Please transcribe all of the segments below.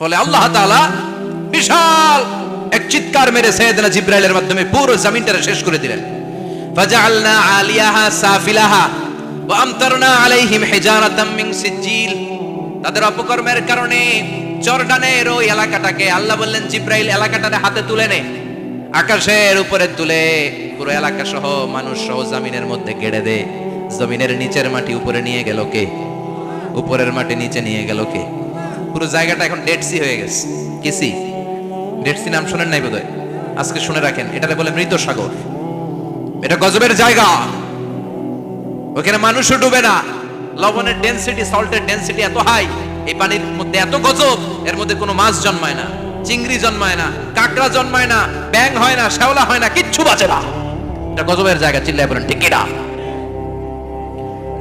ফলে আল্লাহ তাআলা বিশাল এক চিৎকার মেরে সাইয়েদনা জিবরাইলের মাধ্যমে পুরো জমিনটা শেষ করে দিলেন। ফাজআলনা আলিয়াহা সাফিলাহা ওয়া আমতারনা আলাইহিম হিজারাতাম মিন সিজিল। তাদের অপকর্মের কারণে জর্ডানের ওই এলাকাটাকে আল্লাহ বললেন, জিবরাইল এলাকাটাকে হাতে তুলে নে, আকাশের উপরে তুলে পুরো এলাকা সহ মানুষ সহ জমিনের মধ্যে গেড়ে দে। জমিনের নিচের মাটি উপরে নিয়ে গেল কে? উপরের মাটি নিচে নিয়ে গেল কে? পুরো জায়গাটা এখন ডেড সি হয়ে গেছে। কি সি? ডেড সি নাম শুনেন নাই বোধহয়? আজকে শুনে রাখেন, এটাকে বলে মৃত সাগর। এটা গজবের জায়গা, ওখানে মানুষও ডুবে না। লবণের ডেনসিটি, সল্টের ডেনসিটি এত হাই, এই পানির মধ্যে এত গজব, এর মধ্যে কোনো মাছ জন্মায় না, চিংড়ি জন্মায় না, কাঁকড়া জন্মায় না, ব্যাঙ হয় না, শ্যাওলা হয় না, কিচ্ছু বাঁচে না। এটা গজবের জায়গা। চিল্লায় বলেন ঠিক কিনা?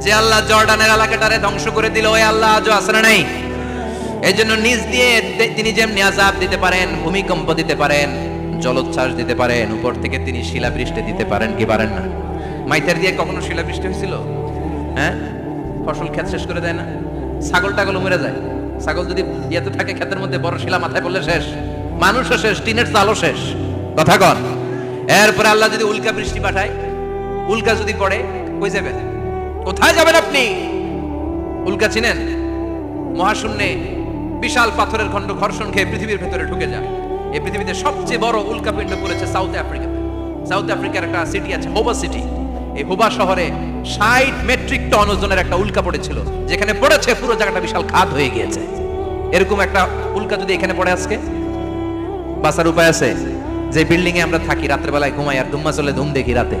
যে আল্লাহ জর্ডানের এলাকাটারে ধ্বংস করে দিল, ওই আল্লাহ আজও আছে না নাই? এই জন্য নিজ দিয়ে তিনি যেমনি আযাব দিতে পারেন, ভূমিকম্প দিতে পারেন, জলোচ্ছ্বাস দিতে পারেন, উপর থেকে তিনি শিলাবৃষ্টি দিতে পারেন কি পারেন না? মাইতার দিয়ে কখনো শিলাবৃষ্টি হয়েছিল? হ্যাঁ, ফসল ক্ষেত শেষ করে দেয় না? ছাগল টাগল মরে যায়। ছাগল যদি ইয়েতে থাকে ক্ষেতের মধ্যে, বড় শিলা মাথায় পড়লে শেষ, মানুষও শেষ, টিনের চালও শেষ। কথা কন। এরপরে আল্লাহ যদি উল্কা বৃষ্টি পাঠায়, উল্কা যদি পড়ে, কই যাবেন? কোথায় যাবেন আপনি? উল্কা চিনেন? মহাশূন্যে বিশাল পাথরের খণ্ড ঘর্ষণ খেয়ে পৃথিবীর ভেতরে ঢুকে যায়। এই পৃথিবীতে সবচেয়ে বড় উল্কাপিণ্ড পড়েছে সাউথ আফ্রিকাতে। সাউথ আফ্রিকার একটা সিটি আছে, হোবা সিটি। এই হোবা শহরে 60 মেট্রিক টন ওজনের একটা উল্কা পড়েছিল, যেখানে পড়েছে পুরো জায়গাটা বিশাল খাদ হয়ে গিয়েছে। এরকম একটা উল্কা যদি এখানে পড়ে আজকে, বাঁচার উপায় আছে? যে বিল্ডিং এ আমরা থাকি, রাতের বেলায় ঘুমাই আর ধুম্মা চলে ধুম দেখি রাতে,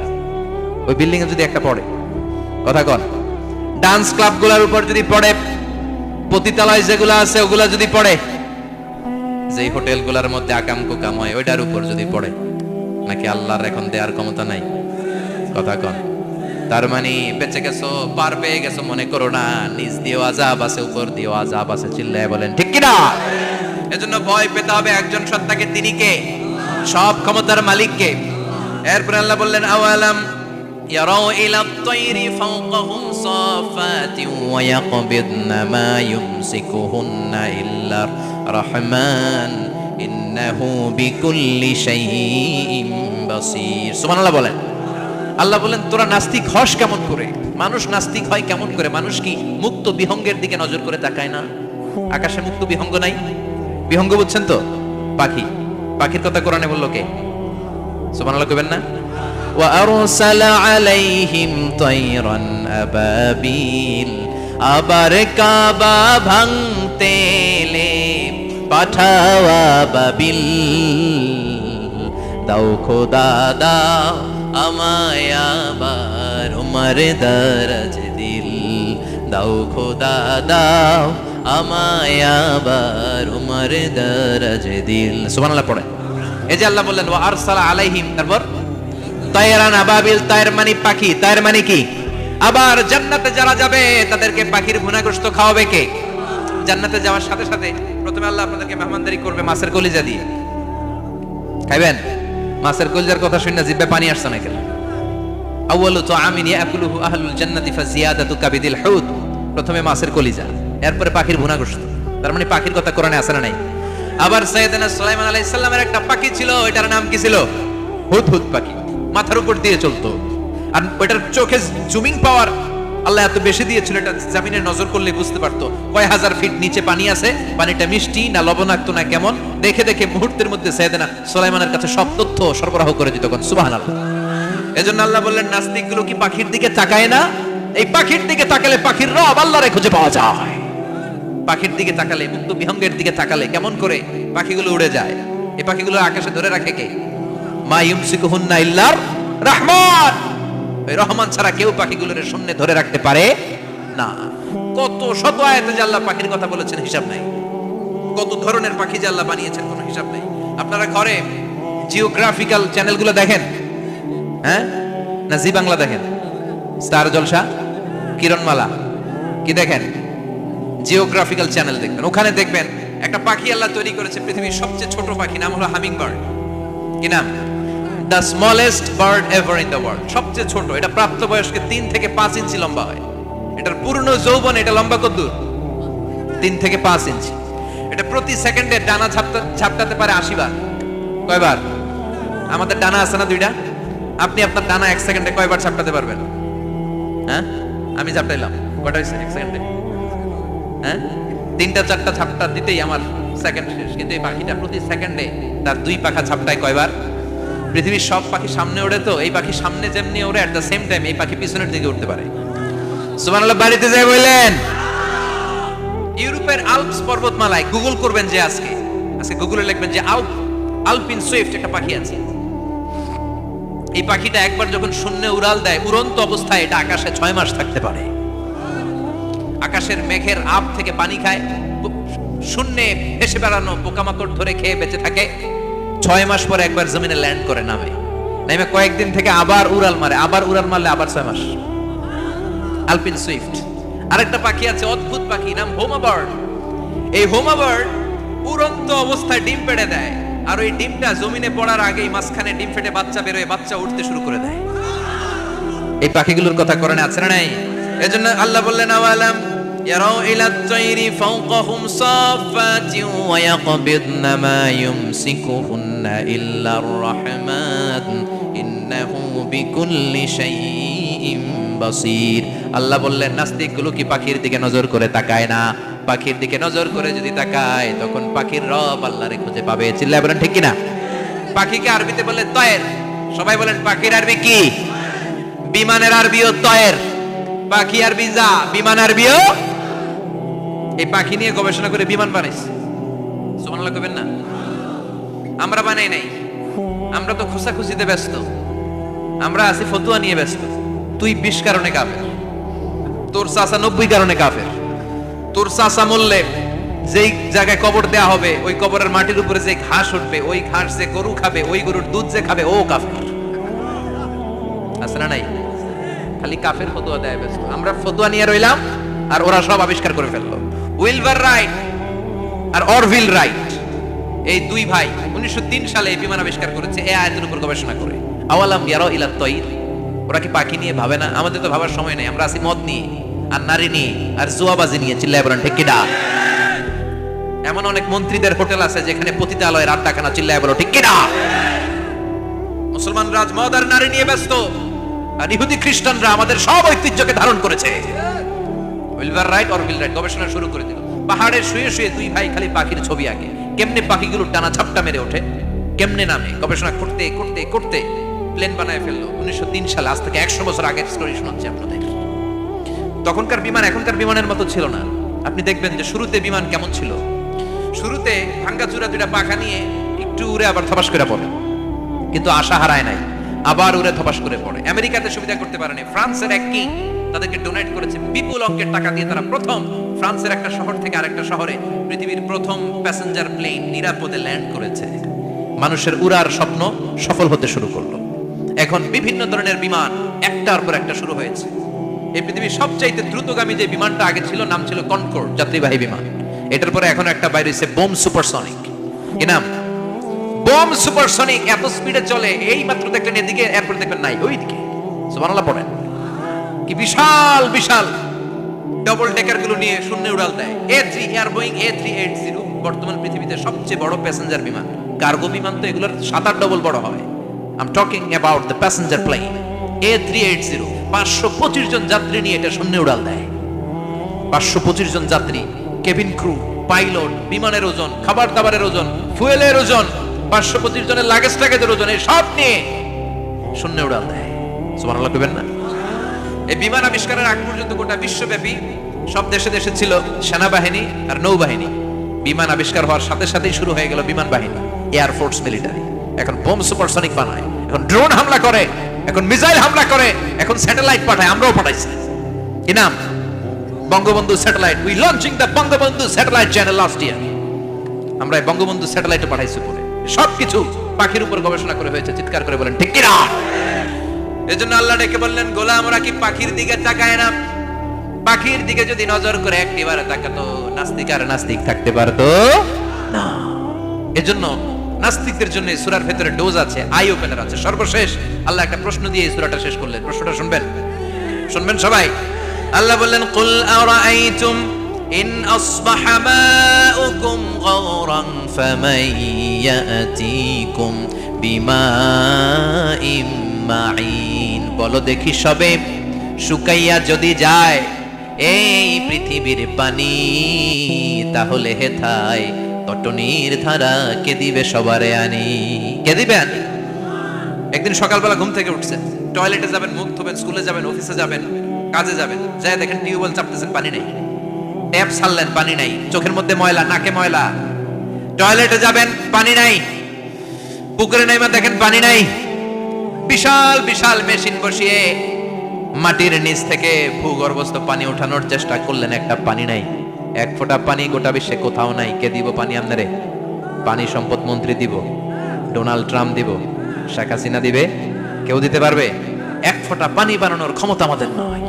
ওই বিল্ডিং এ যদি একটা পড়ে, কথা কন, ডান্স ক্লাব গুলার উপর যদি পড়ে, পতিতালয় যেগুলো আছে ওগুলা যদি পড়ে, যেই হোটেল গুলার মধ্যে আকাম কুকাম হয় ওইটার উপর যদি পড়ে, নাকি আল্লাহর এখন দেওয়ার ক্ষমতা নাই? কথা কন। তার মানে বেঁচে গেছো, পার পেয়ে গেছো মনে করো না, নিচ দিয়েও আযাব আছে, উপর দিয়েও আযাব আছে। চিল্লায় বলেন ঠিক কিনা? এজন্য ভয় পেতে হবে একজন সত্তাকে, তিনি কে? সব ক্ষমতার মালিক কে? এরপর আল্লাহ বললেন, আওয়ালাম يروا إلى الطير فوقهم صافات ويقبضن ما يمسكهن إلا الرحمن إنه بكل شيء بصير। সুবহান আল্লাহ বলেন। আল্লাহ বলেন, তোরা নাস্তিক হস কেমন করে? মানুষ নাস্তিক হয় কেমন করে? মানুষ কি মুক্ত বিহঙ্গের দিকে নজর করে তাকায় না? আকাশে মুক্ত বিহঙ্গ নাই? বিহঙ্গ বুঝছেন তো? পাখি। পাখির কথা কোরআনে বললো কে? সুবহানাল্লাহ কইবেন না? وأرسل عليهم طيرا أبابيل। আবার কাবা ভাঙতে এলে পাঠাওয়া বাবিল। দাও খোদা দাও আমায় আবার উমার দরজ দিল। দাও খোদা দাও আমায় আবার উমার দরজ দিল। সুবহানাল্লাহ পড়ে। এই যে আল্লাহ বললেন ওয়া আরসালা আলাইহিম, তারপর তায়রান আবাবিল, তায়ের মানে পাখি, তায়ের মানে কি? আবার জান্নাতে যারা যাবে তাদেরকে পাখির ভুনাগ্রস্ত খাওয়াবে কে? জান্নাতে যাওয়ার সাথে সাথে প্রথমে আল্লাহ আপনাদেরকে মেহমানদারি করবে মাছের কলিজা দিয়ে। খাইবেন? মাছের কলিজার কথা শুনে জিহ্বে পানি আসছে না কেন? আউয়ালু তুআমিন ইয়াকুলুহু আহলুল জান্নাতি ফাজিয়াদাতু কাবিদিল হুদ। প্রথমে মাছের কলিজা, এরপরে পাখির ভুনাগ্রস্ত। তার মানে পাখির কথা কোরআনে আছে না নাই? আবার সাইয়েদনা সুলাইমান আলাইহিস সালামের একটা পাখি ছিল, ওইটার নাম কি ছিল? হুদহুদ পাখি। মাথার উপর দিয়ে চলতো, আর ওইটার চোখে জুমিং পাওয়ার আল্লাহ এত বেশি দিয়েছিল, এটা জমিনে নজর করলে বুঝতে পারতো কয় হাজার ফিট নিচে পানি আছে, পানিটা মিষ্টি না লবণাক্ত না কেমন, দেখে দেখে মুহূর্তের মধ্যে সাইয়েদনা সুলাইমানের কাছে সব তথ্য সরবরাহ করে দিত। সুবহানাল্লাহ। এজন্য আল্লাহ বললেন, নাস্তিকগুলো কি পাখির দিকে তাকায় না? এই পাখির দিকে তাকালে পাখির রব আল্লাহরে খুঁজে পাওয়া যায়। পাখির দিকে তাকালে, মুক্ত বিহঙ্গের দিকে তাকালে কেমন করে পাখিগুলো উড়ে যায়। এই পাখিগুলো আকাশে ধরে রাখে কে? মা ইউমসিকুহুন্না ইল্লার রহমান। ওই রহমান ছাড়া কেউ পাখিগুলোর শূন্যে ধরে রাখতে পারে না। কত শত আয়াতে যে আল্লাহ পাখির কথা বলেছেন হিসাব নাই। কত ধরনের পাখি যে আল্লাহ বানিয়েছেন কোনো হিসাব নাই। আপনারা ঘরে জিওগ্রাফিক্যাল চ্যানেলগুলো দেখেন? হ্যাঁ, না জি বাংলা দেখেন? স্টার জলসা, কিরণমালা, কি দেখেন? জিওগ্রাফিক্যাল চ্যানেল দেখবেন। ওখানে দেখবেন একটা পাখি আল্লাহ তৈরি করেছে, পৃথিবীর সবচেয়ে ছোট পাখি, নাম হলো হামিং বার্ড। কি নাম? The smallest bird ever in the world। সবচেয়ে ছোট। এটা প্রাপ্তবয়স্কে 3 থেকে 5 ইঞ্চি লম্বা হয়। এটার পূর্ণ যৌবন এটা লম্বা কত দূর? 3 থেকে 5 ইঞ্চি। এটা প্রতি সেকেন্ডে ডানা ঝাপটাতে পারে 80 বার। কয়বার? আমাদের ডানা আছে না দুইটা, আপনি আপনার ডানা 1 সেকেন্ডে কয়বার ঝাপটাতে পারবেন? হ্যাঁ, আমি ঝাপটাইলাম, কয়টা হয়েছে 1 সেকেন্ডে? হ্যাঁ, 3টা 4টা ঝাপটা দিতেই আমার সেকেন্ড শেষ। কিন্তু এই পাখিটা প্রতি সেকেন্ডে তার 2 পাখা ঝাপটায় কয়বার? পৃথিবীর সব পাখি সামনে ওড়ে, তো এই পাখি সামনে যেমনি ওড়ে, এট দ্য সেম টাইম এই পাখি পিছনের দিকে উঠতে পারে। সুবহানাল্লাহ, বাড়িতে যাই বললেন। ইউরোপের আল্পস পর্বতমালায় গুগল করবেন যে আজকে গুগলে লিখবেন যে আলপিন সুইফট একটা পাখি আছে। এই পাখিটা একবার যখন শূন্যে উড়াল দেয়, উড়ন্ত অবস্থায় এটা আকাশে 6 মাস থাকতে পারে। আকাশের মেঘের আপ থেকে পানি খায়, শূন্যে ভেসে বেড়ানো পোকামাকড় ধরে খেয়ে বেঁচে থাকে। 6 মাস পরে একবার জমিনে ল্যান্ড করে, নামে কয়েকদিন থেকে আবার উড়াল মারে, আবার 6 মাস। আলপিন সুইফট। আরেকটা পাখি আছে, অদ্ভুত পাখি, নাম হোমা বার্ড। এই হোমা বার্ড উড়ন্ত অবস্থায় ডিম পেড়ে দেয়, আর ওই ডিমটা জমিনে পড়ার আগেই মাঝখানে ডিম ফেটে বাচ্চা বেরোয়, বাচ্চা উঠতে শুরু করে দেয়। এই পাখিগুলোর কথা কোরআনে আছে না নাই? এজন্য আল্লাহ বললেন, আওয়ালাম ইয়ারাউ ইলা তাইরি ফাওকাহুম সাফাতিন ওয়া ইয়াকবিদনা মা ইউমসিকুহুন্না ইল্লার রাহমান ইন্নাহু বিকুল্লি শাইইন বাসীর। আল্লাহ বললেন, নাস্তিকগুলো কি পাখির দিকে নজর করে তাকায় না? পাখির দিকে নজর করে যদি তাকায়, তখন পাখির রব আল্লাহরে খুঁজে পাবে। চিল্লায় বলেন ঠিক কিনা? পাখিকে আরবিতে বলে তয়ের। সবাই বলেন, পাখির আরবি কি? বিমানের আরবিও তয়ের। পাখি আরবি যা, বিমান আরবিও। এই পাখি নিয়ে গবেষণা করে বিমান বানাইছে। সুবহানাল্লাহ কইবেন না? আমরা বানাই নাই, আমরা তো খোঁজাখুঁজিতে ব্যস্ত, আমরা আছি ফতুয়া নিয়ে ব্যস্ত। তুই 20 কারণে কাফের, তোর চাচা 90 কারণে কাফের। তোর চাচা মরলে যেই জায়গায় কবর দেয়া হবে, ওই কবরের মাটির উপরে যে ঘাস উঠবে, ওই ঘাস যে গরু খাবে, ওই গরুর দুধ যে খাবে, ও কাফের। আছে না নাই? খালি কাফের ফতোয়া দেয় ব্যস্ত। আমরা ফতোয়া নিয়ে রইলাম, আর ওরা সব আবিষ্কার করে ফেললো। উইলবার রাইট আর অরভিল রাইট, এই দুই ভাই 1903 সালে এই বিমান আবিষ্কার করেছে, এই আয়াতের উপর গবেষণা করে। আওয়ালাম ইয়ারাউ ইলা তাইর, ওরা কি পাখি নিয়ে ভাবে না? আমাদের তো ভাবার সময় নেই, আমরা আছি মদ নিয়ে আর নারী নিয়ে আর জুয়াবাজি নিয়ে। চিল্লায় বলেন ঠিক কিনা? এমন অনেক মন্ত্রীদের হোটেল আছে যেখানে পতিতালয়ের আড্ডাখানা। চিল্লায় বলো ঠিক কিনা? মুসলমান রাজ মদ আর নারী নিয়ে ব্যস্ত, আর ইহুদি খ্রিস্টানরা আমাদের সব ঐতিহ্যকে ধারণ করেছে। উইলবার রাইট অরভিল রাইট গবেষণা শুরু করে দিল। পাহাড়ে শুয়ে শুয়ে দুই ভাই খালি পাখির ছবি আঁকে, কেমনে পাখিগুলো টানা ঝাপটা মেরে ওঠে, কেমনে নামে। গবেষণা করতে করতে করতে প্লেন বানায় ফেললো 1903 সালে। আজ থেকে 100 বছর আগের স্টোরি শোনাচ্ছি আপনাদের। তখনকার বিমান এখনকার বিমানের মতো ছিল না। আপনি দেখবেন যে শুরুতে বিমান কেমন ছিল। শুরুতে ভাঙ্গাচুরা দুইটা পাখা নিয়ে একটু উড়ে আবার ধপাস করে পড়ে, কিন্তু আশা হারায় নাই, আবার উড়ে ধপাস করে পড়ে। আমেরিকাতে সুবিধা করতে পারেনি। ফ্রান্সের এক কিং তাদেরকে ডোনেট করেছে বিপুল অঙ্কের টাকা দিয়ে। তারা প্রথম ফ্রান্সের একটা শহর থেকে আরেকটা শহরে পৃথিবীর প্রথম প্যাসেঞ্জার প্লেন নিরাপদে ল্যান্ড করেছে। মানুষের উড়ার স্বপ্ন সফল হতে শুরু করলো। এখন বিভিন্ন ধরনের বিমান একটার পর একটা শুরু হয়েছে। এই পৃথিবীর সবচাইতে দ্রুতগামী যে বিমানটা আগে ছিল, নাম ছিল কনকর্ড, যাত্রীবাহী বিমান। এটার পরে এখন একটা বাইরে হচ্ছে বোম সুপারসনিক। কি নাম? Bomb supersonic. এত স্পিডে চলে, এই মাত্র দেখলেন এদিকে, এরপর দেখবেন নাই ওইদিকে। সুবহানাল্লাহ পড়েন। কি বিশাল বিশাল ডবল ডেকার গুলো নিয়ে শূন্যে উড়াল দেয়। A3 এয়ার বোয়িং A380 বর্তমান পৃথিবীতে সবচেয়ে বড় প্যাসেঞ্জার বিমান। কার্গো বিমান তো এগুলোর 7-8 ডবল বড় হয়। I'm talking about the passenger plane A380। 525 জন যাত্রী নিয়ে এটা শূন্যে উড়াল দেয়। 525 জন যাত্রী, কেবিন ক্রু, পাইলট, বিমানের ওজন, খাবার দাবারের ওজন, ফুয়েলের ওজন, 525 জনের লাগেজ টাগেজের ওজন, এই সব নিয়ে শূন্যে উড়াল দেয়। সুবহানাল্লাহ কইবেন না? এই বিমান আবিষ্কারের আগ পর্যন্ত গোটা বিশ্বব্যাপী সব দেশে দেশে ছিল সেনাবাহিনী আর নৌবাহিনী। বিমান আবিষ্কার হওয়ার সাথে সাথেই শুরু হয়ে গেল বিমান বাহিনী, এয়ার ফোর্স, মিলিটারি। এখন বোম সুপারসনিক বানায়, এখন ড্রোন হামলা করে, এখন মিসাইল হামলা করে, এখন স্যাটেলাইট পাঠায়। আমরাও পাঠাইছি। কি নাম? Bangabandhu satellite. We launching the Bangabandhu satellite channel last year. আমরা বঙ্গবন্ধু স্যাটেলাইটে পাঠাইছি উপরে। সবকিছু পাখির উপর গবেষণা করে হয়েছে। চিৎকার করে বলেন ঠিক কিনা? এজন্য আল্লাহ ডেকে বললেন, গোলাম ওরা কি পাখির দিকে তাকায় না? পাখির দিকে যদি নজর করে একটিবার তাকাতো, নাস্তিক আর নাস্তিক থাকতে পারতো না। এজন্য নাস্তিকদের জন্য এই সূরার ভেতরে ডোজ আছে, আই ওপেনার আছে। সর্বশেষ আল্লাহ একটা প্রশ্ন দিয়ে এই সূরাটা শেষ করলেন। প্রশ্নটা শুনবেন? শুনবেন সবাই? আল্লাহ বললেন, কুল আরাআইতুম ইন আসবাহা মাউকুম গাওরান ফামান ইয়াতিকুম বিমাইম মাইন। বলো দেখি সবে শুকাইয়া যদি যায় এই পৃথিবীর পানি, তাহলে হেথায় কটনির ধারা কে দিবে সবারে আনি? কে দিবে আনি? একদিন সকালবেলা ঘুম থেকে উঠছেন, টয়লেটে যাবেন, মুখ ধোবেন, স্কুলে যাবেন, অফিসে যাবেন, কাজে যাবেন, যাই দেখেন টিউবওয়েল চাপতেছেন, পানি নেই। ট্যাপ ছাড়লেন, পানি নাই। চোখের মধ্যে ময়লা, নাকে ময়লা। টয়লেটে যাবেন, পানি নাই। পুকুরে নাইমা দেখেন পানি নাই। বিশাল বিশাল মেশিন বসিয়ে মাটির নিচ থেকে ভূগর্ভস্থ পানি ওঠানোর চেষ্টা করলেন, একটা পানি নাই। এক ফোঁটা পানি গোটা বিশ্বে কোথাও নাই। কে দিব পানি আপনারে? পানি সম্পদ মন্ত্রী দিব, ডোনাল্ড ট্রাম্প দিব, শেখ হাসিনা দিবে? কেউ দিতে পারবে? এক ফোঁটা পানি বানানোর ক্ষমতা আমাদের নয়,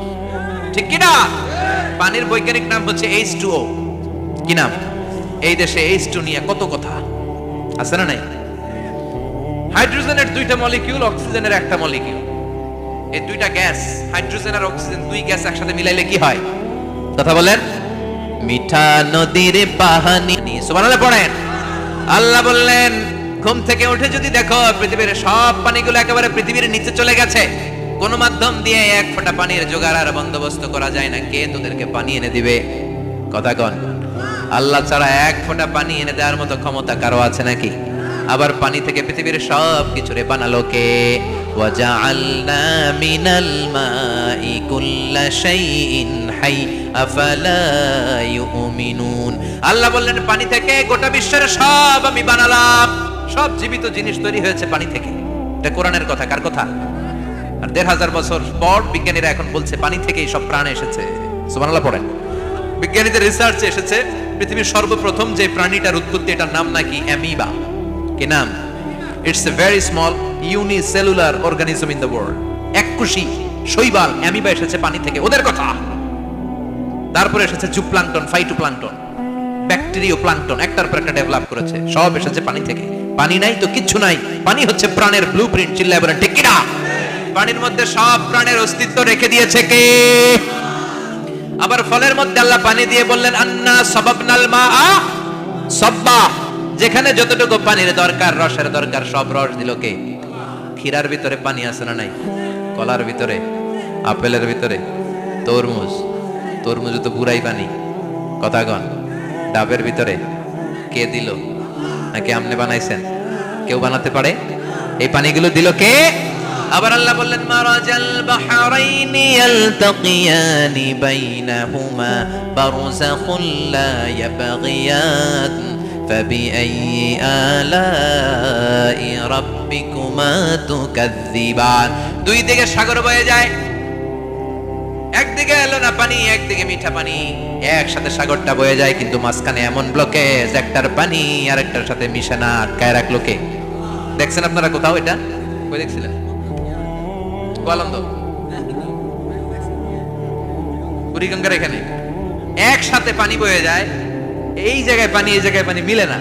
ঠিক কিনা? পানির বৈজ্ঞানিক নাম হচ্ছে H2O। কি নাম? এই দেশে H2 নিয়ে কত কথা আছে না নাই? হাইড্রোজেনের দুইটা মলিকিউল, অক্সিজেনের একটা মলিকিউল। এই দুইটা গ্যাস, হাইড্রোজেন আর অক্সিজেন, দুই গ্যাস একসাথে মিলাইলে কি হয়? কথা বলেন। মিঠা নদীর পানি। সুবহানাল্লাহ পড়েন। আল্লাহ বললেন, ঘুম থেকে উঠে যদি দেখো পৃথিবীর সব পানিগুলো একেবারে পৃথিবীর নিচে চলে গেছে, কোন মাধ্যম দিয়ে এক ফোঁটা পানির জোগাড় আর বন্দোবস্ত করা যায় না, কে তোদেরকে পানি এনে দিবে? কথা কন। আল্লাহ ছাড়া এক ফোঁটা পানি এনে দেওয়ার মতো ক্ষমতা কারো আছে নাকি? আবার পানি থেকে পৃথিবীর সব কিছুরে বানালো কে? ওয়াজআলনা মিনাল মাই কুল্লা শাইইন হাই আফালা ইউমিনুন। আল্লাহ বললেন, পানি থেকে গোটা বিশ্বের সব আমি বানালাম। সব জীবিত জিনিস তৈরি হয়েছে পানি থেকে। এটা কোরআনের কথা। কার কথা? আর ১৫০০ বছর পর বিজ্ঞানীরা এখন বলছে পানি থেকেই সব প্রাণ এসেছে। সুবহানাল্লাহ পড়েন। বিজ্ঞানীদের রিসার্চে এসেছে পৃথিবীর সর্বপ্রথম যে প্রাণীটার উৎপত্তি, এটার নাম নাকি অ্যামিবা। কি নাম? It's a very small unicellular organism in the world. এককোষী শৈবাল অ্যামিবা এসেছে পানি থেকে, ওদের কথা। তারপরে এসেছে জুপ্লাঙ্কটন, ফাইটোপ্লাঙ্কটন, ব্যাকটেরিও প্লাঙ্কটন, একটার পর একটা ডেভেলপ করেছে। সব এসেছে পানি থেকে। পানি নাই তো কিচ্ছু নাই। পানি হচ্ছে প্রাণের ব্লুপ্রিন্ট। চিল্লায় বলেন ঠিক কিনা? পানির মধ্যে সব প্রাণের অস্তিত্ব রেখে দিয়েছে কে? আবার ফলের মধ্যে আল্লাহ পানি দিয়ে বললেন, আন্না সাবাবনাল মাআ সাব্বা। যেখানে যতটুকু পানির দরকার, রসের দরকার, সব রস দিল কে? ক্ষীরার ভিতরে পানি আছে না নাই? কলার ভিতরে, আপেলের ভিতরে, তরমুজ, তরমুজ তো পুরাই পানি। কথা কন। ডাবের ভিতরে কে দিল? নাকি আমনে বানাইছেন? কেউ বানাতে পারে? এই পানিগুলো দিল কে? আবার আল্লাহ বললেন, মারাজাল বাহরাইনি ইয়ালতাকিয়ানি বাইনাহুমা বারযাখুন লা ইয়াবগিয়ান ফাবিআইয়ি আলাই রাব্বিকুমা তুকাযযিবান। দুই দিকে সাগর বয়ে যায়, একদিকে এলো না পানি, একদিকে মিঠা পানি, একসাথে সাগরটা বয়ে যায়, কিন্তু মাঝখানে এমন ব্লকেজ, একটার পানি আরেকটার সাথে মিশে না, আটকায় রাখলো কে? দেখছেন আপনারা কোথাও এটা? কই দেখছিলেন? গোয়ালন্দ, বুড়িগঙ্গার এখানে একসাথে পানি বয়ে যায়। এই জায়গায় পানি, এই জায়গায় পানি মিলে না,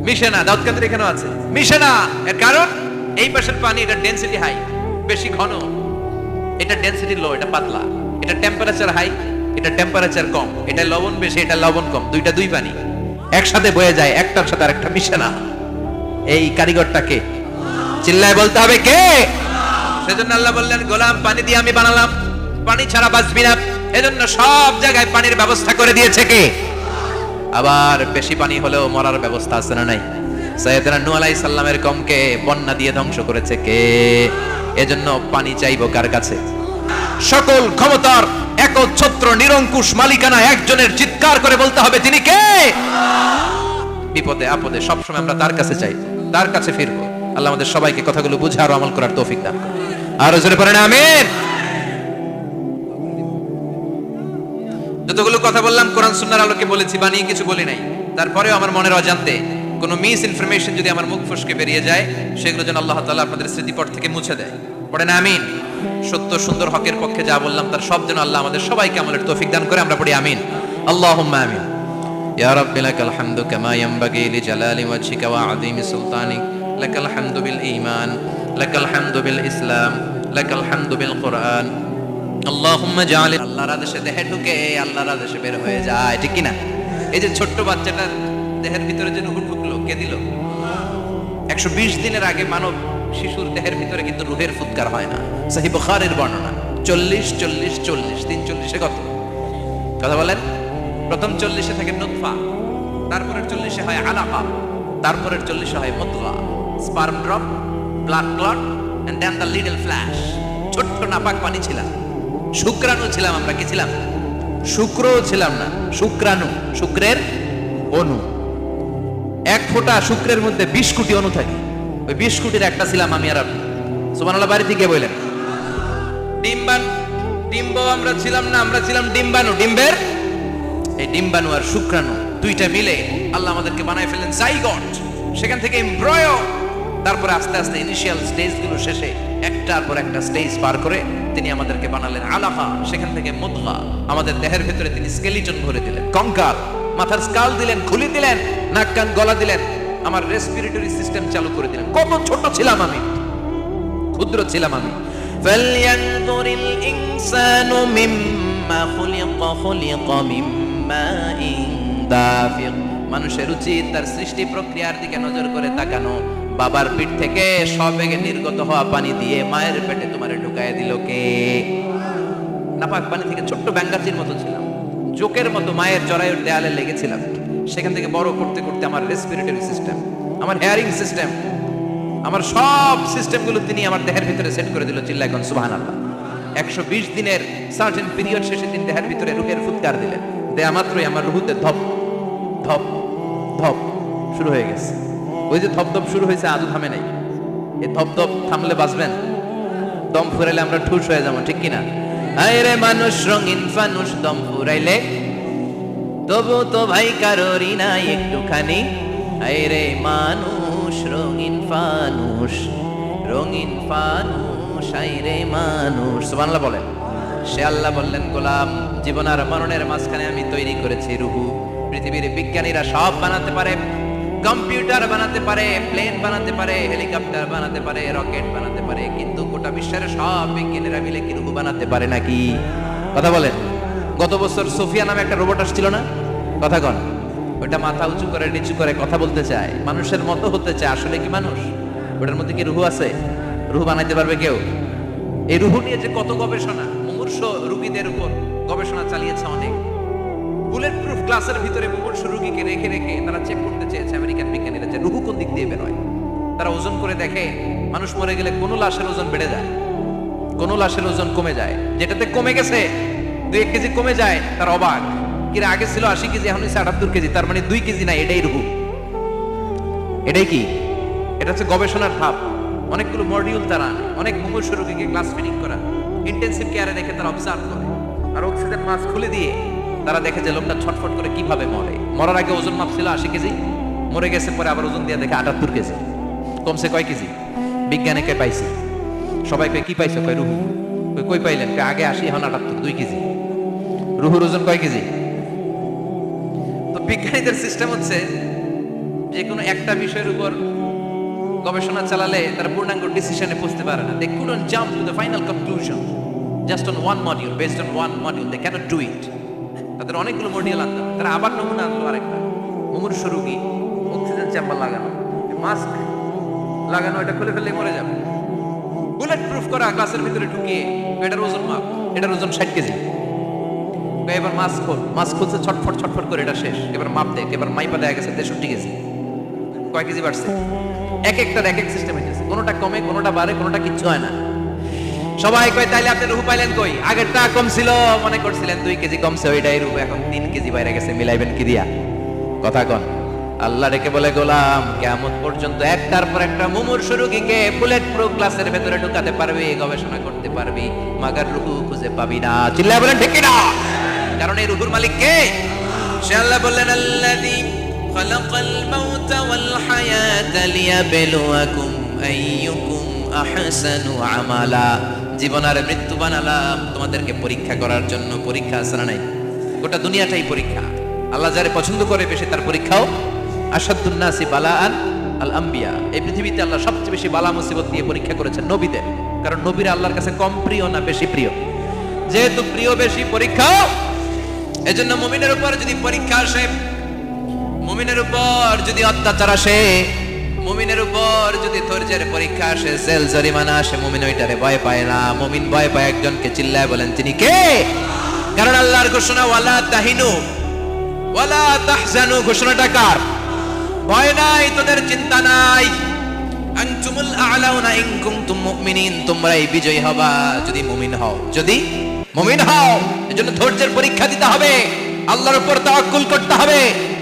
মিশে না। দাউদকান্দির এখানেও আছে, মিশে না। এর কারণ এই পাশের পানি, এটা ডেনসিটি হাই, বেশি ঘন, এটা ডেনসিটি লো, এটা পাতলা, এটা টেম্পারেচার হাই, এটা টেম্পারেচার কম, এটা লবণ বেশি, এটা লবণ কম। দুইটা দুই পানি একসাথে বয়ে যায়, একটার সাথে আরেকটা মিশে না। এই কারিগরটা কে? চিল্লায় বলতে হবে কে? সেজন্য আল্লাহ বললেন, গোলাম পানি দিয়ে আমি বানালাম, পানি ছাড়া বাঁচবি না। এজন্য সব জায়গায় পানির ব্যবস্থা করে দিয়েছে কে? আবার বেশি পানি হলেও মরার ব্যবস্থা আছে না নাই? সাইয়েদনা নূহ আলাইহিস সালামের কওমকে বন্যা দিয়ে ধ্বংস করেছে কে? এজন্য পানি চাইবো কার কাছে? সকল ক্ষমতার একচ্ছত্র নিরঙ্কুশ মালিকানা একজনের। চিৎকার করে বলতে হবে তিনি কে? বিপদে আপদে সবসময় আমরা তার কাছে চাই, তার কাছে ফিরবো। আল্লাহ আমাদের সবাইকে কথাগুলো বুঝে আর আমল করার তৌফিক দান করুন। আরো জোরে পড়েন আমিন। যতগুলো কথা বললাম কোরআন সুন্নাহর আলোকে বলেছি, বানিয়ে কিছু বলি নাই। তারপরেও আমার মনের অজান্তে কোনো মিস ইনফরমেশন যদি আমার মুখ ফসকে বেরিয়ে যায়, সেগুলো যেন আল্লাহ তাআলা আপনাদের স্মৃতিপট থেকে মুছে দেয়। পড়েন আমিন। সত্য সুন্দর হকের পক্ষে যা বললাম তার সব যেন আল্লাহ আমাদের সবাইকে আমলের তৌফিক দান করে। আমরা পড়ি আমিন। আল্লাহুম্মা আমিন। ইয়া রাব্বি লাকাল হামদু কামা ইয়ানবাগি লিজালালি ওয়াজহিকা ওয়া আযীমি সুলতানিক। লাকাল হামদু বিল ঈমান, লাকাল হামদু বিল ইসলাম, লাকাল হামদু বিল কুরআন, আল্লাহুম্মা জাআল, আল্লাহর আদেশে দেহে ঢুকে আল্লাহর আদেশে বের হয়ে যায়, ঠিক কি না? এই যে ছোট্ট বাচ্চাটার দেহের ভিতরে যে রূহ ঢুকলো, কে দিল? 120 দিনের আগে মানব শিশুর দেহের ভিতরে কিন্তু রূহের ফুৎকার হয় না। সহিহ বুখারীর বর্ণনা 40 40 40 3 40 কত কথা বলেন? প্রথম 40 থেকে নুতফা, তারপরের 40 হয় আলাকা, তারপরের 40 হয় মুদগা, sperm drop, blood clot and then the little flesh. ছোট্ট নাপাক পানি ছিলাম, শুক্রাণু ছিলাম আমরা। কি ছিলাম? শুক্রও ছিলাম না, শুক্রাণু, শুক্রের অণু। এক ফোঁটা শুক্রের মধ্যে 20 কোটি অণু থাকে, ওই 20 কোটির একটা ছিলাম আমি আর আপনি। সুবহানাল্লাহ, বাড়ি থেকে বলেন। ডিম্ব আমরা ছিলাম না, আমরা ছিলাম ডিম্বাণু। ডিম্বের এই ডিম্বাণু আর শুক্রাণু দুইটা মিলে আল্লাহ আমাদেরকে বানায় ফেলেন জাইগট, সেখান থেকে এমব্রয়ো, তারপরে আস্তে আস্তে ইনিশিয়াল স্টেজগুলো শেষে একটার পর একটা স্টেজ পার করে তিনি আমাদেরকে বানালেন আলাকা, সেখান থেকে মুদগা, আমাদের দেহের ভিতরে তিনি স্কেলিটন ভরে দিলেন, কঙ্কাল, মাথার স্কাল দিলেন, খুলি দিলেন, নাক কান গলা দিলেন, আমার রেসপিরেটরি সিস্টেম চালু করে দিলেন। কত ছোট ছিলাম আমি, ক্ষুদ্র ছিলাম আমি। ফালইয়ানজুরিল ইনসানু মিম্মা খুলিকা, খুলিকা মিম্মাইন দাফিক। মানুষের উচিত তার সৃষ্টি প্রক্রিয়ার দিকে নজর করে তাকানো। বাবার পিঠ থেকে সবেগে নির্গত হওয়া পানি দিয়ে মায়ের পেটে তোমারে ঢুকায় দিল কে? নাপাক পানি থেকে ছোট্ট ব্যাঙ্গাচির মতো ছিলাম, জোকের মতো মায়ের জরায়ুর দেয়ালে লেগেছিলাম। সেখান থেকে বড় করতে করতে আমার রেসপিরেটরি সিস্টেম, আমার হেয়ারিং সিস্টেম, আমার সব সিস্টেমগুলো তিনি আমার দেহের ভিতরে সেট করে দিল। চিল্লায় কোন সুবহানাল্লাহ। 120 দিনের সার্টেন পিরিয়ড শেষে তিনি দেহের ভিতরে রূহের ফুৎকার দিলেন। দেয়া মাত্রই আমার রূহতে ধপ ধপ ধপ শুরু হয়ে গেছে। ওই যে ধপ ধপ শুরু হয়েছে, আজও থামে নাই। এই ধপ ধপ থামলে বাঁচবেন, দম ফুরাইলে আমরা ঠুস হয়ে যাবো, ঠিক কিনা? আরে মানুষ রঙিন ফানুষ, দম ফুরাইলে তবু তো ভাই কারোরই নাই একটুখানি। আরে মানুষ রঙিন ফানুষ, রঙিন ফানুষ, আরে মানুষ। সুবহানাল্লাহ বলেন। সে আল্লাহ বললেন, গোলাম, জীবন আর মরণের মাঝখানে আমি তৈরি করেছি রূহ। পৃথিবীর বিজ্ঞানীরা সব বানাতে পারে, কম্পিউটার বানাতে পারে, প্লেন বানাতে পারে, হেলিকপ্টার বানাতে পারে, রকেট বানাতে পারে, কিন্তু গোটা বিশ্বের সব বিজ্ঞানীরা মিলে কি রূহ বানাতে পারে নাকি? কথা বলেন। গত বছর সোফিয়া নামে একটা রোবট আসছিল না? কথা কন। ওটা মাথা উঁচু করে নিচু করে কথা বলতে চায়, মানুষের মতো হতে চায়। আসলে কি মানুষ? ওটার মধ্যে কি রূহ আছে? রূহ বানাইতে পারবে কেউ? এই রূহ নিয়ে যে কত গবেষণা, মুমূর্ষ রোগীদের উপর গবেষণা চালিয়েছে অনেক। বুলেট প্রুফ গ্লাসের ভিতরে মুমূর্ষ রোগীকে রেখে রেখে তারা চেক করতে চেয়েছে আমেরিকান বিজ্ঞানীরা যে রূহ কোন দিক দিয়ে বের হয়। তারা ওজন করে দেখে মানুষ মরে গেলে কোন লাশের ওজন বেড়ে যায়, কোন লাশের ওজন কমে যায়। যেটাতে কমে গেছে 2 কেজি কমে যায়, তার অবাক। কিরা আগে ছিল 80 কেজি, এখন হচ্ছে 78 কেজি, তার মানে 2 কেজি না, এটাই রূহ। এটাই কি? এটা হচ্ছে গবেষণার ধাপ। অনেকগুলো মডিউল তারা আনে, অনেক মুমূর্ষ রোগীকে গ্লাস ফিটিং করা, ইন্টেনসিভ কেয়ারে রেখে তারা অবজার্ভ করে, আর অক্সিজেন মাস্ক খুলে দিয়ে তারা দেখে যে লোকটা ছটফট করে কিভাবে মরে। মরার আগে ওজন মাপ ছিল 80 কেজি, মরে গেছে পরে আবার ওজন দিয়ে দেখে 78 কেজি। কমছে কয় কেজি? বিজ্ঞানে কে পাইছে? সবাই কয় কি পাইছে? কয় রুহু। কই পাইলেন? আগে 80, এখন 78, 2 কেজি। রুহুর ওজন কয় কেজি? তো বিজ্ঞানীদের সিস্টেম হচ্ছে যে কোনো একটা বিষয়ের উপর গবেষণা চালালে তারা পূর্ণাঙ্গ ডিসিশনে পৌঁছতে পারে না। They couldn't jump to the final conclusion just on one module, based on one module. They cannot do it. তাদের অনেকগুলো মডিউল আনতে হবে। তারা আবার নমুনা আনলো আরেকটা, মুমূর্ষ রোগী, অক্সিজেন চেম্বার লাগানো, মাস্ক লাগানো, এটা খুলে ফেললে মরে যাবে। বুলেট প্রুফ করা গ্লাসের ভিতরে ঢুকিয়ে এটার ওজন মাপ, এটার ওজন 60 কেজি। এবার মাস্ক খোল, মাস্ক খুলছে ছটফট ছটফট করে, এটা শেষ। এবার মাপ দেখ, এবার মাইপা দেখা গেছে 63 কেজি। কয় কেজি বাড়ছে? এক একটার এক এক সিস্টেম হয়েছে, কোনোটা কমে, কোনোটা বাড়ে, কোনোটা কিচ্ছু হয় না। সবাই কয় তাইলে আপনি রুহু পাইলেন কই? আগেরটা কম ছিল, মনে করছিলেন 2 কেজি কমছে, ওইটাই রুহু, এখন 3 কেজি বাইরে গেছে, মিলাইবেন কি দিয়া? কথা কন। আল্লাহ ডেকে বলে, গোলাম, কিয়ামত পর্যন্ত একটার পর একটা মুমূর্ষ রোগীকে বুলেট প্রুফ গ্লাসের ভেতরে ঢুকাতে পারবি, গবেষণা করতে পারবি, মাগার রুহু খুঁজে পাবি না। চিল্লায় বলেন ঠিক কিনা? কারণ এই রুহুর মালিক কে? সে আল্লাহ বললেন, আল্লাযী খালাকাল মাউতা ওয়াল হায়াতা লিয়াবলুয়াকুম আইয়ুকুম আহসানু আমালা। জীবন আর মৃত্যু বানালাম তোমাদেরকে পরীক্ষা করার জন্য। পরীক্ষা আছে না নাই? গোটা দুনিয়াটাই পরীক্ষা। আল্লাহ যারে পছন্দ করে বেশি তার পরীক্ষাও। আশাদ্দুন নাসি বালাআন আল আম্বিয়া। এই পৃথিবীতে আল্লাহ সবচেয়ে বেশি বালা মুসিবত দিয়ে পরীক্ষা করেছেন নবীদের। কারণ নবীরা আল্লাহর কাছে কম প্রিয় না বেশি প্রিয়? যেহেতু প্রিয় বেশি পরীক্ষাও, এজন্য মুমিনের উপর যদি পরীক্ষা আসে, মুমিনের উপর যদি অত্যাচার আসে, মুমিনের উপর যদি ধৈর্যের পরীক্ষা আসে, জেল জরিমানা আসে, মুমিন ওইটারে ভয় পায় না। মুমিন ভয় পায় একজনকে, চিল্লায় বলেন তিনি কে? কারণ আল্লাহর ঘোষণা ওয়ালা তাহিনু ওয়ালা তাহজানু, ঘোষণাটা কার? ভয় নাই, তোদের চিন্তা নাই। আনতুমুল আ'লাউনা ইন কুনতুম মুমিনিন, তোমরাই বিজয়ী হবা যদি মুমিন হও, যদি মুমিন হও। এজন্য ধৈর্যের পরীক্ষা দিতে হবে, আল্লাহর উপর তাওয়াক্কুল করতে হবে,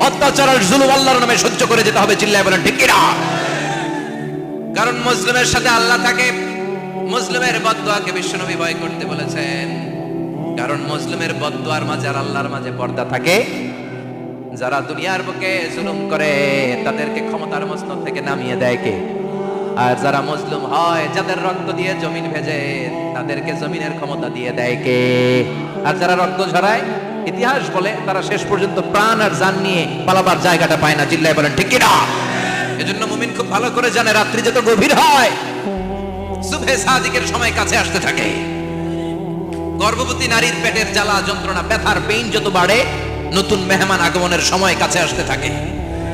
অত্যাচার আর জুলুম আল্লাহর নামে সহ্য করে যেতে হবে। চিল্লায় বলেন ঠিক কি না? কারণ মুসলিমের সাথে আল্লাহ থাকে। মুসলিমের বদদুয়াকে বিশ্বনবী ভয় করতে বলেছেন, কারণ মুসলিমের বদদুয়ার মাঝে আর আল্লাহর মাঝে পর্দা থাকে। যারা দুনিয়ার বুকে জুলুম করে তাদেরকে ক্ষমতার মসনদ থেকে নামিয়ে দেয় কে? আর যারা মজলুম হয়, যাদের রক্ত দিয়ে জমিন ভেজে, তাদেরকে জমিনের ক্ষমতা দিয়ে দেয় কে? আর যারা রক্ত ঝরায়, ইতিহাস বলে তারা শেষ পর্যন্ত প্রাণ আর জান নিয়ে পালাবার জায়গাটা পায় না। চিল্লায় বলেন ঠিক কি না? এজন্য মুমিন খুব ভালো করে জানে, রাত্রি যত গভীর হয়, সুবহে সাদিকের সময় কাছে আসতে থাকে। গর্ভবতী নারীর পেটের জ্বালা যন্ত্রণা, ব্যথার পেইন যত বাড়ে, নতুন মেহমান আগমনের সময় কাছে আসতে থাকে।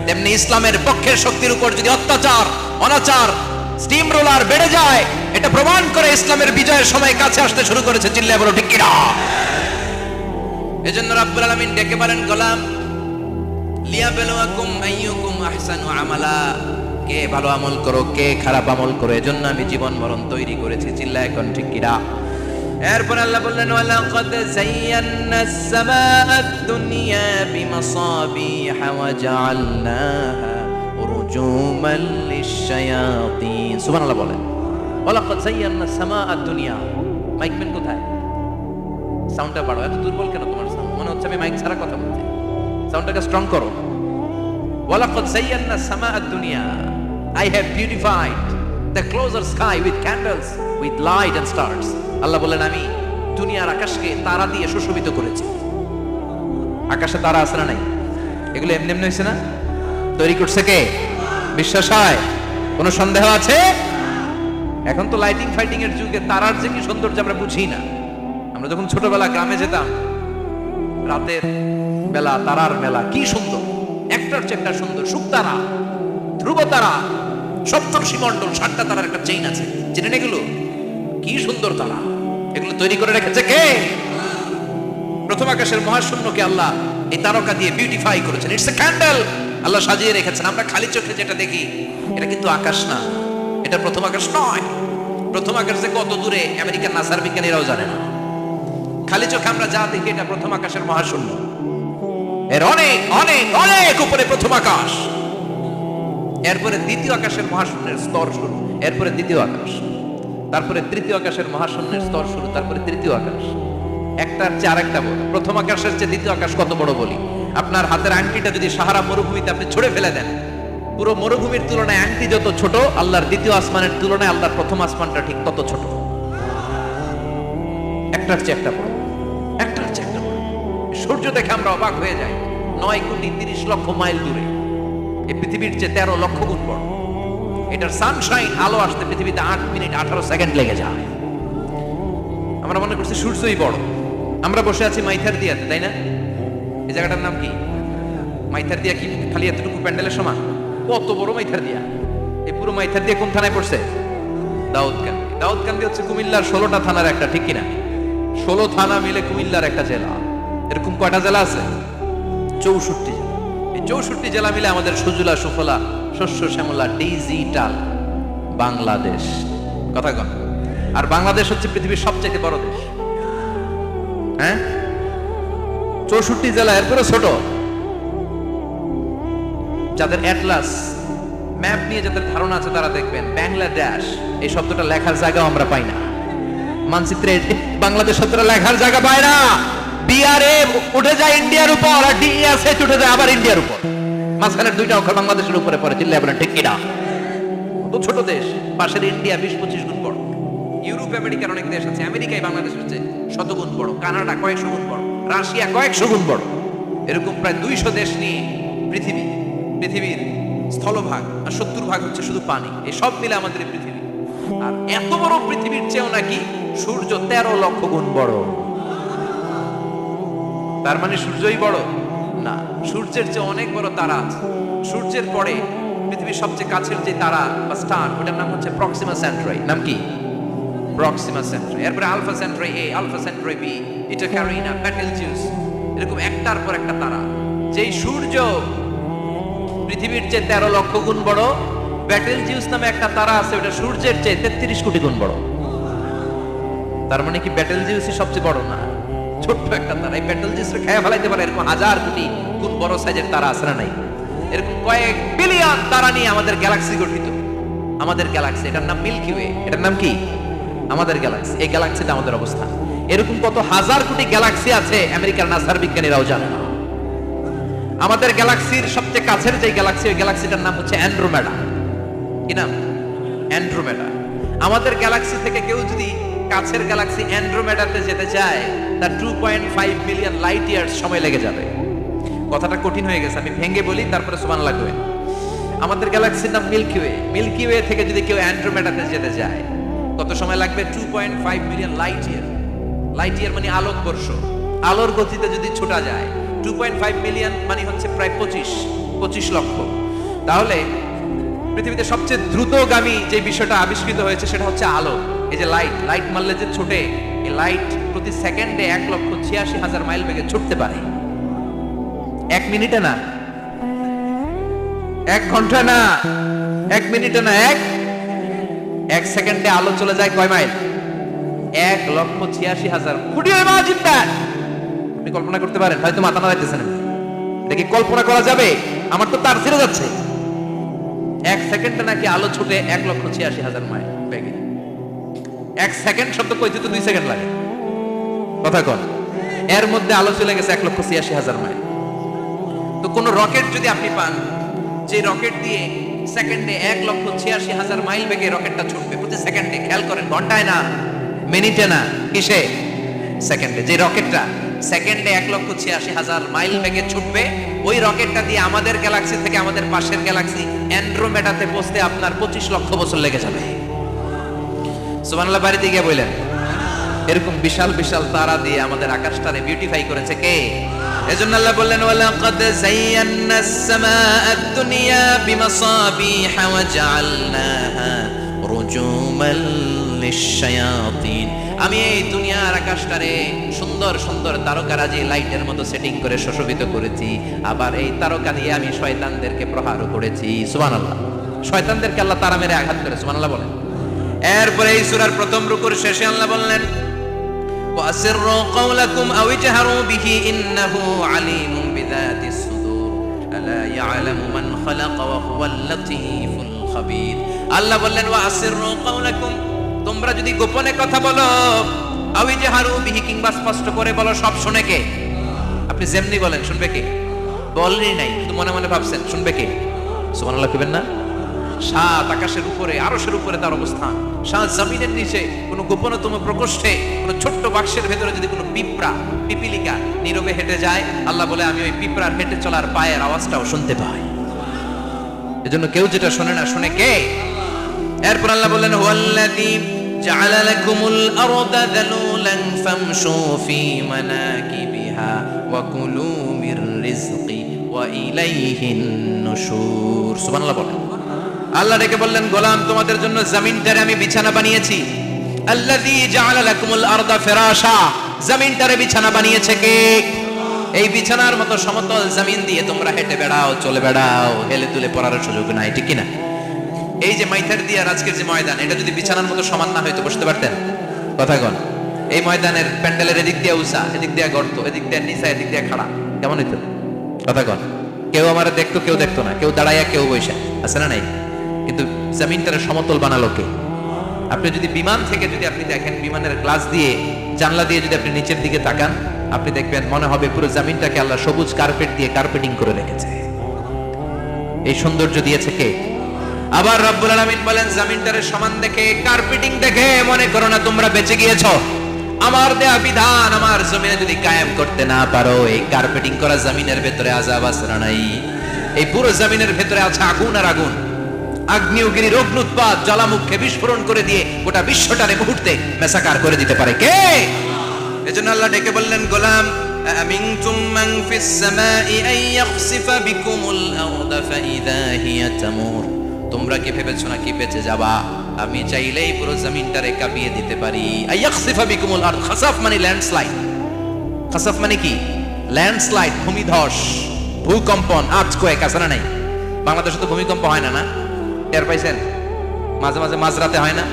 তেমনি ইসলামের পক্ষের শক্তির উপর যদি অত্যাচার, অনাচার, স্টিম রোলার বেড়ে যায়, এটা প্রমাণ করে ইসলামের বিজয়ের সময় কাছে আসতে শুরু করেছে। চিল্লায় বলো ঠিক কি না? এজন্য রাব্বুল আলামিন ডেকে বলেন, গোলাম লিয়াবলুয়াকুম আইয়ুকুম আহসানু আমালা, কে ভালো আমল করো, কে খারাপ আমল করো, এজন্য আমি জীবন মরণ তৈরি করেছি। চিল্লায় এখন ঠিক কি না? এরপর আল্লাহ বললেন, ওয়ালাকাদ যায়্যানাস সামাআদ দুনিয়া বিমাসাবিহা ওয়া জাআলনাহা রুজুমান লিশ-শায়াতিন। সুবহানাল্লাহ বলেন, ওয়ালাকাদ যায়্যানাস সামাআদ দুনিয়া। মাইকম্যান কোথায়? সাউন্ডটা বাড়াও। এত দুর্বল কেন তোমার সাউন্ড? মনে হচ্ছে আমি মাইক ছাড়া কথা বলছি। সাউন্ডটাকে স্ট্রং করো। ওয়ালাকাদ যায়্যানাস সামাআদ দুনিয়া, I have beautified the closer sky with candles, with light and stars. আল্লাহ বলেন, আমি দুনিয়ার আকাশকে তারা দিয়ে সুশোভিত করেছি। আকাশে তারা আছে না নাই? এগুলো এমনি এমনি হয়েছে না? তৈরি করছে কে? বিশ্বাস হয়? কোনো সন্দেহ আছে? এখন তো লাইটিং ফাইটিং এর যুগে তারার যে কি সৌন্দর্য আমরা বুঝি না। আমরা যখন ছোটবেলা গ্রামে যেতাম, রাতের বেলা তারার মেলা, কি সুন্দর, একটার চেয়ে একটা সুন্দর। শুকতারা, ধ্রুব তারা, সপ্তর্ষি মণ্ডল, 7টা তারার একটা চেইন আছে, চেনেন এগুলো? কি সুন্দর তারা! এগুলো তৈরি করে রেখেছে কে? প্রথম আকাশের মহাশূন্যকে আল্লাহ এই তারকা দিয়ে বিউটিফাই করেছেন। ইটস এ ক্যান্ডেল, আল্লাহ সাজিয়ে রেখেছেন। আমরা খালি চোখে যেটা দেখি, এটা কিন্তু আকাশ না, এটা প্রথম আকাশ নয়। প্রথম আকাশ যে কত দূরে আমেরিকার নাসার বিজ্ঞানীরাও জানে না। খালি চোখে আমরা যা দেখি, এটা প্রথম আকাশের মহাশূন্য। এর অনেক অনেক অনেক উপরে প্রথম আকাশ, এরপরে দ্বিতীয় আকাশের মহাশূন্যের স্তর শুরু, এরপরে দ্বিতীয় আকাশ, তারপরে তৃতীয় আকাশের মহাশূন্যের স্তর শুরু, তারপরে তৃতীয় আকাশ। একটার চেয়ে আরেকটা বড়। প্রথম আকাশের চেয়ে দ্বিতীয় আকাশ কত বড় বলি? আপনার হাতের আংটিটা যদি সাহারা মরুভূমিতে আপনি ছুঁড়ে ফেলে দেন, পুরো মরুভূমির তুলনায় আংটি যত ছোট, আল্লাহর দ্বিতীয় আসমানের তুলনায় আল্লাহর প্রথম আসমানটা ঠিক তত ছোট। একটার চেয়ে একটা বড়, একটার চেয়ে একটা বড়। সূর্য দেখে আমরা অবাক হয়ে যাই, 9 কোটি 30 লক্ষ মাইল দূরে। এই পৃথিবীর চেয়ে 13 লক্ষ গুণ বড়। এটার সানশাইন, আলো আসতে পৃথিবীতে 8 মিনিট 18 সেকেন্ড লেগে যায়। আমরা মনে করছি সূর্যই বড়। আমরা বসে আছি মাইথার দিয়াতে, তাই না? এই জায়গাটার নাম কি? মাইথার দিয়া। কি খালি এতটুকু প্যান্ডেলের সমান? কত বড় মাইথার দিয়া! এই পুরো মাইথার দিয়া কোন থানায় পড়ছে? দাউদকান্দি। দাউদকান্দি হচ্ছে কুমিল্লার 16টা থানার একটা, ঠিক কিনা? 16 থানা মিলে কুমিল্লার একটা জেলা। এরকম কয়টা জেলা আছে? 64 জেলা। এই 64 জেলা মিলে আমাদের সুজলা সুফলা, শস্য শ্যামলা, ডিজিটাল বাংলাদেশ। কথা কন। আর বাংলাদেশ হচ্ছে পৃথিবীর সবচেয়ে বড় দেশ। হ্যাঁ, 64 জেলা, এরপরে ছোট। যাদের অ্যাটলাস ম্যাপ নিয়ে যাদের ধারণা আছে তারা দেখবেন বাংলাদেশ এই শব্দটা লেখার জায়গাও আমরা পাই না। মানচিত্রে বাংলাদেশ শব্দটা লেখার জায়গা পায় না। বিআরএ উঠে যায় ইন্ডিয়ার উপর, আর ডিএসএ উঠে যায় আবার ইন্ডিয়ার উপর। মাঝখানের 2টা অক্ষর বাংলাদেশের উপরে পড়ে। চিল্লায় বলেন ঠিক কিনা? তো ছোট দেশ, পাশের ইন্ডিয়া 20-25 গুণ বড়। ইউরোপ আমেরিকার অনেক দেশ আছে, আমেরিকায় বাংলাদেশের চেয়ে 100 গুণ বড়। কানাডা কয়েকশো গুণ বড়, রাশিয়া কয়েকশো গুণ বড়। এরকম প্রায় 200 দেশ নিয়ে পৃথিবীর স্থলভাগ, আর 70% হচ্ছে শুধু পানি। এই সব মিলে আমাদের পৃথিবী। আর এত বড় পৃথিবীর চেয়েও নাকি সূর্য 13 লক্ষ গুণ বড়। তার মানে সূর্যই বড় না, সূর্যের চেয়ে অনেক বড় তারা আছে। সূর্যের পরে পৃথিবীর সবচেয়ে কাছের যে তারা বা স্টার, ওটার নাম হচ্ছে প্রক্সিমা সেন্ট্রাই। নাম কি? প্রক্সিমা সেন্ট্রাই। এরপরে আলফা সেন্ট্রাই এ, আলফা সেন্ট্রাই বি, এটা ক্যারিনা, বেটেলজিউস, এরকম একটার পর একটা তারা। যেই সূর্য পৃথিবীর চেয়ে 13 লক্ষ গুণ বড়, বেটেলজিউস নামে একটা তারা আছে, ওটা সূর্যের চেয়ে 33 কোটি গুণ বড়। তার মানে কি বেটেলজিউসই সবচেয়ে বড় না? ছোট্ট একটা তারা। এই বেটেলজিউস খেয়ে ফেলাইতে পারে এরকম হাজার কোটি গুণ বড় সাইজের তারা আছে না নাই? এরকম কয়েক বিলিয়ন তারা নিয়ে আমাদের গ্যালাক্সি গঠিত। আমাদের গ্যালাক্সি, এটার নাম মিল্কি ওয়ে। এটার নাম কি? আমাদের গ্যালাক্সি। এই গ্যালাক্সিটা আমাদের অবস্থান। এরকম কত হাজার কোটি গ্যালাক্সি আছে আমেরিকার নাসার বিজ্ঞানীরাও জানে না। আমাদের গ্যালাক্সির সবচেয়ে কাছের যে গ্যালাক্সি, ওই গ্যালাক্সিটার নাম হচ্ছে অ্যান্ড্রোমেডা। কি নাম? অ্যান্ড্রোমেডা। আমাদের গ্যালাক্সি থেকে কেউ যদি কাছের গ্যালাক্সি অ্যান্ড্রোমেডাতে যেতে চায়, তার 2.5 মিলিয়ন লাইট ইয়ার্স সময় লেগে যাবে। কথাটা কঠিন হয়ে গেছে, আমি ভেঙে বলি, তারপরে সুবহানাল্লাহ লাগবে। আমাদের গ্যালাক্সির নাম মিল্কি ওয়ে। মিল্কি ওয়ে থেকে যদি কেউ অ্যান্ড্রোমেডাতে যেতে চায়, কত সময় লাগবে? 2.5 million light year. Light year মানে আলোকবর্ষ। আলোর গতিতে যদি ছোটা যায়, 2.5 মিলিয়ন মানে হচ্ছে প্রায় 25 লক্ষ। তাহলে পৃথিবীতে সবচেয়ে দ্রুতগামী যে বিষয়টা আবিষ্কৃত হয়েছে সেটা হচ্ছে আলো। এই যে লাইট মারলে যে ছোটে, এই লাইট প্রতি সেকেন্ডে 1,86,000 মাইল বেগে ছুটতে পারে। 1 মিনিটে না, 1 ঘন্টা না, 1 মিনিটে না, 1 সেকেন্ডে আলো চলে যায় কয় মাইল? 1,86,000। আপনি কল্পনা করতে পারেন? হয়তো মাথা না লাগতেছেন। এটা কি কল্পনা করা যাবে? আমার তো তার ছিঁড়ে যাচ্ছে। 1 সেকেন্ডে নাকি আলো ছুটে 1,86,000 মাইল বেগে। 1 সেকেন্ড শব্দ কইতে তো 2 সেকেন্ড লাগে। কথা কন। এর মধ্যে আলো চলে গেছে 1,86,000 মাইল। তো কোন রকেট যদি আপনি পান, যে রকেট দিয়ে সেকেন্ডে 1,86,000 মাইল বেগে রকেটটা ছুটবে প্রতি সেকেন্ডে, খেয়াল করেন, ঘন্টায় না, মিনিটে না, কিসে? সেকেন্ডে। যে রকেটটা সেকেন্ডে 1,86,000 মাইল বেগে ছুটবে, ওই রকেটটা দিয়ে আমাদের গ্যালাক্সি থেকে আমাদের পাশের গ্যালাক্সি অ্যান্ড্রোমেডাতে পৌঁছতে আপনার 25 লক্ষ বছর লেগে যাবে। সুবহানাল্লাহ বাড়িতে গিয়ে বললেন। এরকম বিশাল বিশাল তারা দিয়ে আমাদের আকাশটারে বিউটিফাই করেছে কে? এজন্য আল্লাহ বললেন, ওয়ালাকাদ যায়্যানাস সামাআদ দুনিয়া বিমাসাবিহা ওয়া জাআলনাহা রুজুমান লিশ-শায়াতিন। আমি এই দুনিয়ার আকাশটারে সুন্দর সুন্দর তারকারাজি লাইটের মতো সেটিং করে সুশোভিত করেছি। আবার এই তারকা দিয়ে আমি শয়তানদেরকে প্রহারও করেছি। সুবহানাল্লাহ। শয়তানদেরকে আল্লাহ তারা মেরে আঘাত করে। সুবহানাল্লাহ বলেন। এরপরে এই সূরার প্রথম রুকুর শেষে আল্লাহ বললেন, ওয়াসিররু কাওলাকুম আও ইজহারু বিহি ইন্নাহু আলিমুম বিযাতিস সুদূর আলা ইয়ালামু মান খালাকা ওয়া হুয়াল লাতীফুল খাবীর। আল্লাহ বললেন, ওয়াসিররু কাওলাকুম, তোমরা যদি গোপনে কথা বলো, আও ইজহারু বিহি, কিংবা স্পষ্ট করে বলো, সব শুনে কে? আপনি যেমনি বলেন শুনবে কে? বলেনই নাই, শুধু মনে মনে ভাবছেন, শুনবে কে? সুবহানাল্লাহ কইবেন না? সাত আকাশের উপরে, আরশের উপরে তার অবস্থান, সাত জমিনের নিচে কোনো গোপনতম প্রকোষ্ঠে, কোনো ছোট্ট বাক্সের ভেতরে যদি কোনো পিঁপড়া, পিপিলিকা নীরবে হেঁটে যায়, আল্লাহ বলে আমি ওই পিঁপড়ার হেঁটে চলার পায়ের আওয়াজটাও শুনতে পাই। এজন্য কেউ যেটা শোনে না, শুনে কে? এরপর আল্লাহ বললেন, হুয়াল্লাযী জাআলা লাকুমুল আরদা যালুলান ফামশু ফি মানাকিবিহা ওয়া কুলু মির রিজকি ওয়া ইলাইহিন নুশুর। সুবহানাল্লাহ বলেন। আল্লাহ ডেকে বললেন, গোলাম, তোমাদের জন্য জমিনটারে আমি বিছানা বানিয়েছি। আল্লাযী জাআলা লাকুমুল আরদা ফিরাশা, জমিনটারে বিছানা বানিয়েছে কে? এই বিছানার মতো সমতল জমিন দিয়ে তোমরা হেঁটে বেড়াও, চলে বেড়াও, হেলে দুলে পড়ার সুযোগ নাই, ঠিক কি না? এই যে মাইথার দিয়ে আজকের যে ময়দান, এটা যদি বিছানার মতো সমান না হয়তো বসতে পারতেন? কথা কন। এই ময়দানের প্যান্ডেলের এদিক দিয়ে উঁচা, এদিক দিয়ে গর্ত, এদিক দিয়ে নিচা, এদিক দিয়ে খাড়া, কেমন হইতো? কথা কন। কেউ আমারে দেখতো, কেউ দেখতো না, কেউ দাঁড়াইয়া, কেউ বসে, আছে না নাই? কিন্তু জমিনটারে সমতল বানালো কে? আপনি যদি বিমান থেকে যদি আপনি দেখেন, বিমানের গ্লাস দিয়ে, জানলা দিয়ে যদি আপনি নিচের দিকে তাকান, আপনি দেখবেন মনে হবে পুরো জমিনটাকে আল্লাহ সবুজ কার্পেট দিয়ে কার্পেটিং করে রেখেছে। এই সৌন্দর্য দিয়েছে কে? আবার রব্বুল আলামিন বলেন, জমিনটারে সমান দেখে, কার্পেটিং দেখে মনে করো না তোমরা বেঁচে গিয়েছো। আমার দেয়া বিধান আমার জমিনে যদি কায়েম করতে না পারো, এই কার্পেটিং করা জমিনের ভেতরে আযাব আছে না নাই? এই পুরো জমিনের ভেতরে আছে আগুন আর আগুন। আগ্নেয়গিরির অগ্নুৎপাত জ্বালামুখে বিস্ফোরণ করে দিয়ে গোটা বিশ্বটারে মুহূর্তে মেসাকার করে দিতে পারে কে? এজন্য আল্লাহ ডেকে বললেন, গোলাম, أأمنتم من في السماء أن يخسف بكم الأرض فإذا هي تمور তোমরা কি ভেবেছো নাকি বেঁচে যাবা আমি চাইলেই পুরো জমিনটারে কাঁপিয়ে দিতে পারি আইয়াখসিফা বিকুমুল আরদ খাসাফ মানে ল্যান্ডস্লাইড খাসাফ মানে কি ল্যান্ডস্লাইড ভূমিধস ভূকম্পন আর্থকোয়েক আছে না নাই বাংলাদেশে তো ভূমিকম্প হয় না না টের পাইছেন মাঝে মাঝে মাঝরাতে হয় না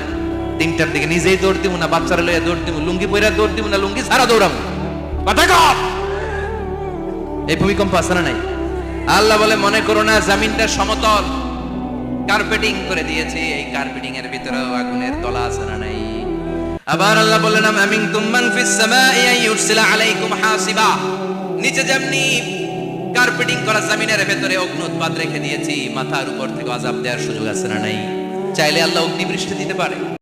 3টার দিকে নিজেই দৌড় দিব না বাচ্চারা লইয়া দৌড় দিব লুঙ্গি পইরা দৌড় দিব না লুঙ্গি ছাড়া দৌড়াবো এই ভূমিকম্প আছে না নাই আল্লাহ বলে মনে করো না জমিনটা সমতল কার্পেটিং করে দিয়েছি এই কার্পেটিং এর ভিতরেও আগুনের তলা আছে না নাই আবার আল্লাহ বললেন আমিনতুম মান ফিস সামাই আইয়ুরসিলা আলাইকুম হাসিবা নিচে যেমনি কার্পেটিং করা জমিনের ভিতরে অগ্নুৎপাত রেখে দিয়েছি মাথার উপর থেকে আযাব দেওয়ার সুযোগ আছে না নাই চাইলে আল্লাহ অগ্নি বৃষ্টি দিতে পারে